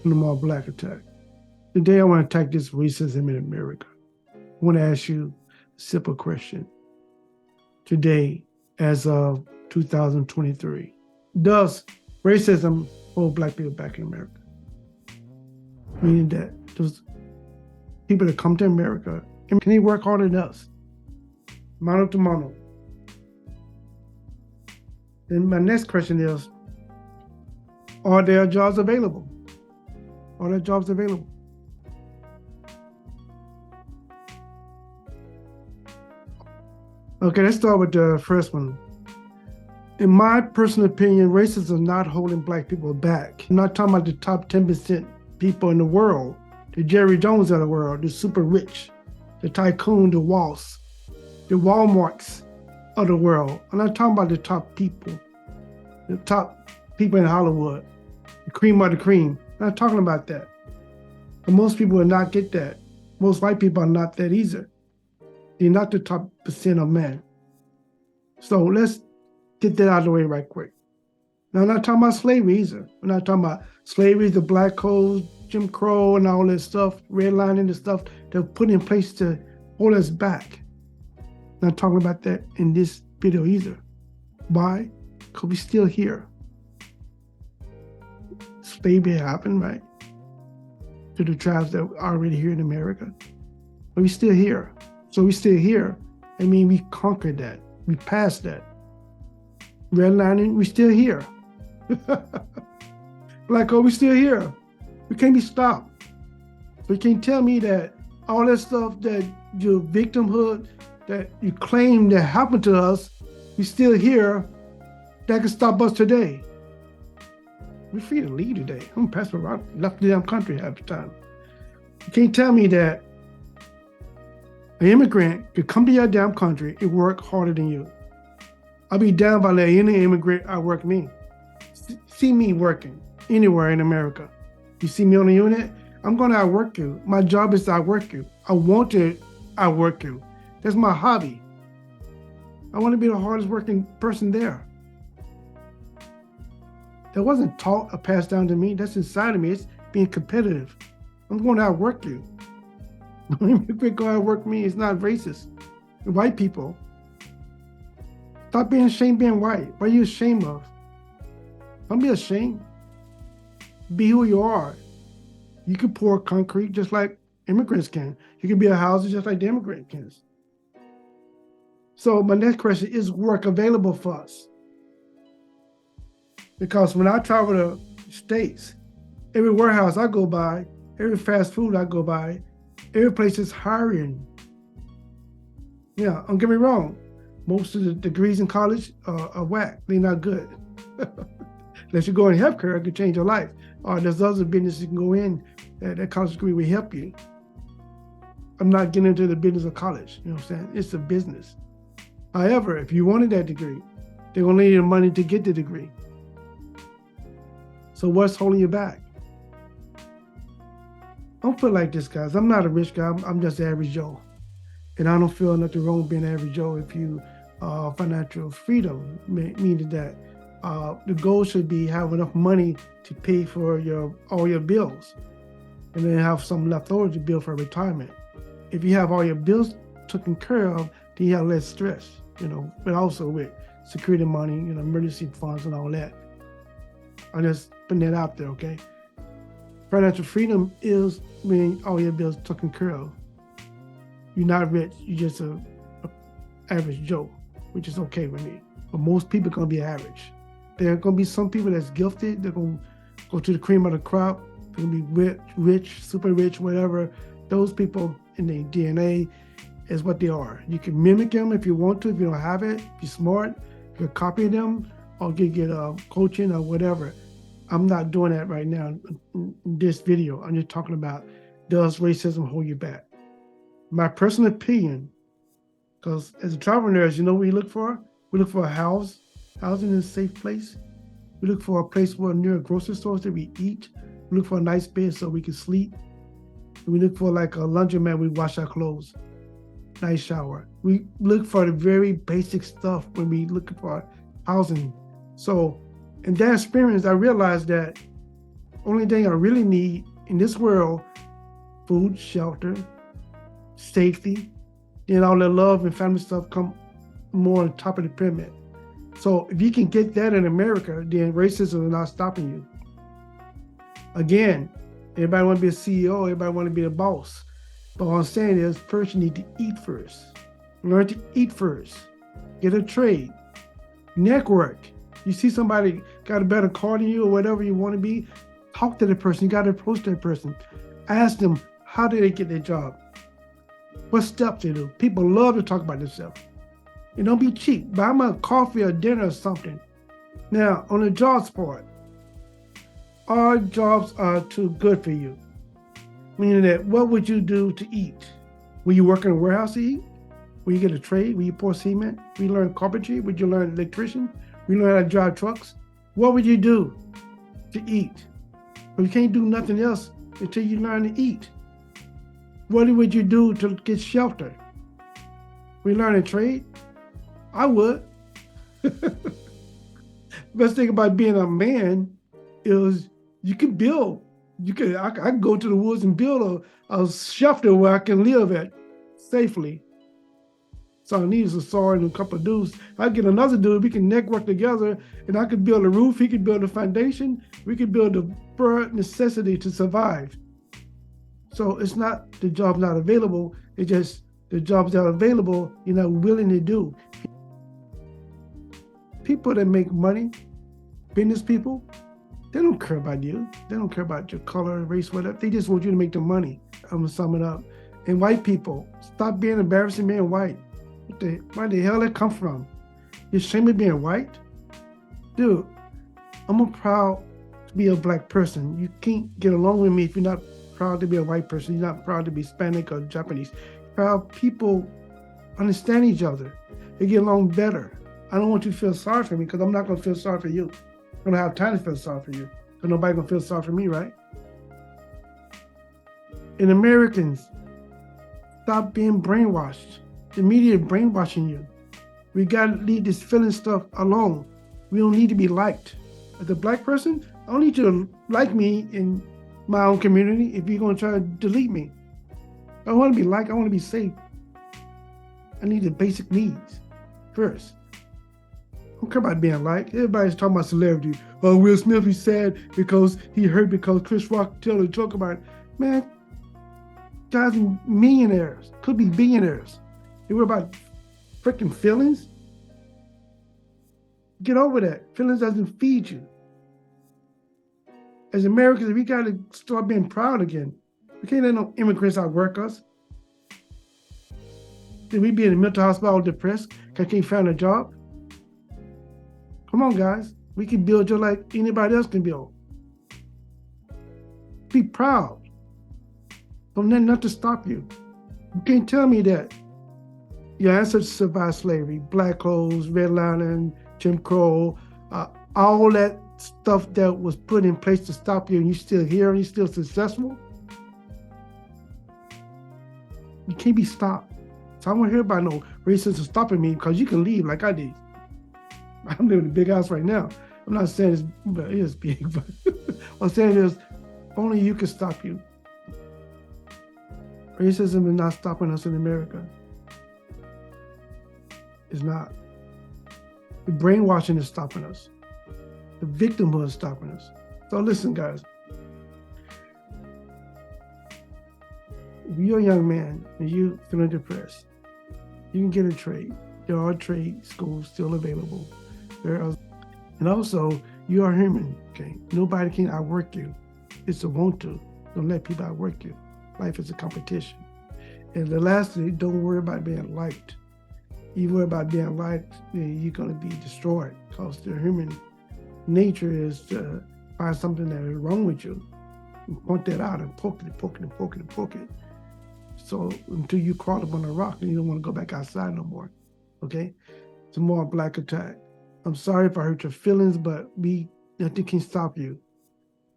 on the More Black Attack. Today I want to attack this racism in America. I want to ask you a simple question. Today, as of 2023, does racism hold Black people back in America? Meaning that those people that come to America, can they work harder than us? Mano to mano. Then my next question is, are there jobs available? Are there jobs available? Okay, let's start with the first one. In my personal opinion, racism is not holding Black people back. I'm not talking about the top 10% people in the world, the Jerry Jones of the world, the super rich, the tycoon, the Walls, the Walmarts of the world. I'm not talking about the top people in Hollywood, the cream of the cream. I'm not talking about that. But most people will not get that. Most white people are not that either. They're not the top percent of men. So let's get that out of the way right quick. Now, I'm not talking about slavery either. We're not talking about slavery, the black codes, Jim Crow, and all that stuff, redlining the stuff they're putting in place to hold us back. Not talking about that in this video either. Why? Because we're still here. Slavery happened, right? To the tribes that are already here in America. But we're still here. So we're still here. I mean, we conquered that. We passed that. Redlining, we're still here. Black hole, we're still here. We can't be stopped. So you can't tell me that all that stuff that your victimhood, that you claim that happened to us, we're still here, that can stop us today. We're free to leave today. I'm passing around, left the damn country half the time. You can't tell me that an immigrant could come to your damn country and work harder than you. I'll be down by letting any immigrant outwork me. See me working anywhere in America. You see me on the unit, I'm going to outwork you. My job is to outwork you. I want to outwork you. That's my hobby. I want to be the hardest working person there. That wasn't taught or passed down to me. That's inside of me. It's being competitive. I'm going to outwork you. When you go outwork me, it's not racist. White people, stop being ashamed being white. What are you ashamed of? Don't be ashamed. Be who you are. You can pour concrete just like immigrants can. You can build houses just like the immigrant can. So my next question, is work available for us? Because when I travel to states, every warehouse I go by, every fast food I go by, every place is hiring. Yeah, don't get me wrong. Most of the degrees in college are whack. They're not good. Unless you go in healthcare, it could change your life. Or there's other businesses you can go in that college degree will help you. I'm not getting into the business of college. You know what I'm saying? It's a business. However, if you wanted that degree, they're going to need the money to get the degree. So what's holding you back? Don't put it like this, guys. I'm not a rich guy. I'm just average Joe. And I don't feel nothing wrong being average Joe if you financial freedom, meaning that the goal should be have enough money to pay for all your bills and then have some left over to build for retirement. If you have all your bills taken care of, then you have less stress, but also with security money, emergency funds and all that. I'm just putting that out there, okay? Financial freedom is when all your bills taken care of. You're not rich, you're just a average Joe, which is okay with me. But most people are gonna be average. There are gonna be some people that's gifted, they're gonna go to the cream of the crop, they're gonna be rich, super rich, whatever. Those people in their DNA is what they are. You can mimic them if you want to, if you don't have it, if you're smart, you can copy them or get coaching or whatever. I'm not doing that right now in this video. I'm just talking about, does racism hold you back? My personal opinion, because as a travel nurse, you know what we look for? We look for a housing in a safe place. We look for a place where near grocery stores that we eat. We look for a nice bed so we can sleep. And we look for like a laundromat, we wash our clothes. Nice shower. We look for the very basic stuff when we look for housing. So in that experience, I realized that Only thing I really need in this world, food, shelter, safety, and all the love and family stuff come more on top of the pyramid. So if you can get that in America, then racism is not stopping you. Again, everybody want to be a CEO, everybody want to be a boss. But what I'm saying is, first you need to eat first. Learn to eat first. Get a trade. Network. You see somebody got a better car than you or whatever you want to be, talk to the person. You got to approach that person. Ask them, how did they get their job? What steps they do? People love to talk about themselves. And don't be cheap. Buy them a coffee or dinner or something. Now, on the jobs part, our jobs are too good for you. Meaning that, what would you do to eat? Will you work in a warehouse to eat? Will you get a trade? Will you pour cement? Will you learn carpentry? Would you learn electrician? Will you learn how to drive trucks? What would you do to eat? Well, you can't do nothing else until you learn to eat. What would you do to get shelter? Will you learn a trade? I would. Best thing about being a man is you can build. I can go to the woods and build a shelter where I can live at safely. So I need is a saw and a couple of dudes. If I get another dude, we can network together, and I could build a roof, he could build a foundation, we could build the bare necessity to survive. So it's not the job's not available, it's just the jobs that are available, you're not willing to do. People that make money, business people, they don't care about you. They don't care about your color, race, whatever. They just want you to make the money. I'm gonna sum it up. And white people, stop being embarrassing being white. Where the hell that come from? You're ashamed of being white? Dude, I'm proud to be a black person. You can't get along with me if you're not proud to be a white person. You're not proud to be Hispanic or Japanese. Proud people understand each other. They get along better. I don't want you to feel sorry for me because I'm not going to feel sorry for you. I'm going to have time to feel sorry for you because nobody's going to feel sorry for me, right? And Americans, stop being brainwashed. The media is brainwashing you. We got to leave this feeling stuff alone. We don't need to be liked. As a black person, I don't need you to like me in my own community if you're going to try to delete me. I want to be liked. I want to be safe. I need the basic needs first. I don't care about being liked. Everybody's talking about celebrity. Oh, Will Smith, he's sad because he hurt because Chris Rock told a joke about it. Man, guys are millionaires, could be billionaires. They worry about freaking feelings. Get over that. Feelings doesn't feed you. As Americans, we got to start being proud again. We can't let no immigrants outwork us. Did we be in a mental hospital depressed because we can't find a job? Come on, guys. We can build just like anybody else can build. Be proud. Don't let nothing stop you. You can't tell me that your ancestors survived slavery, black clothes, redlining, Jim Crow, all that stuff that was put in place to stop you, and you're still here and you're still successful. You can't be stopped. So I don't hear about no racism stopping me because you can leave like I did. I'm living in a big house right now. I'm not saying it's, but it is big, but what I'm saying is only you can stop you. Racism is not stopping us in America. It's not. The brainwashing is stopping us. The victimhood is stopping us. So listen, guys. If you're a young man and you're feeling depressed, you can get a trade. There are trade schools still available. And also, you are human, okay? Nobody can outwork you. It's a want to. Don't let people outwork you. Life is a competition. And the last thing, don't worry about being liked. You worry about being liked, then you're going to be destroyed because the human nature is to find something that is wrong with you and point that out and poke it. So until you crawl up on a rock and you don't want to go back outside no more, okay? It's a more black attack. I'm sorry if I hurt your feelings, but nothing can stop you.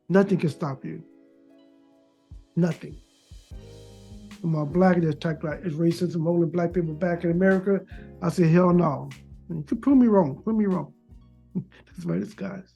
Nothing can stop you. Nothing. I'm more black attack like it's racism holding black people back in America. I say hell no. You can prove me wrong. Prove me wrong. That's right, it's guys.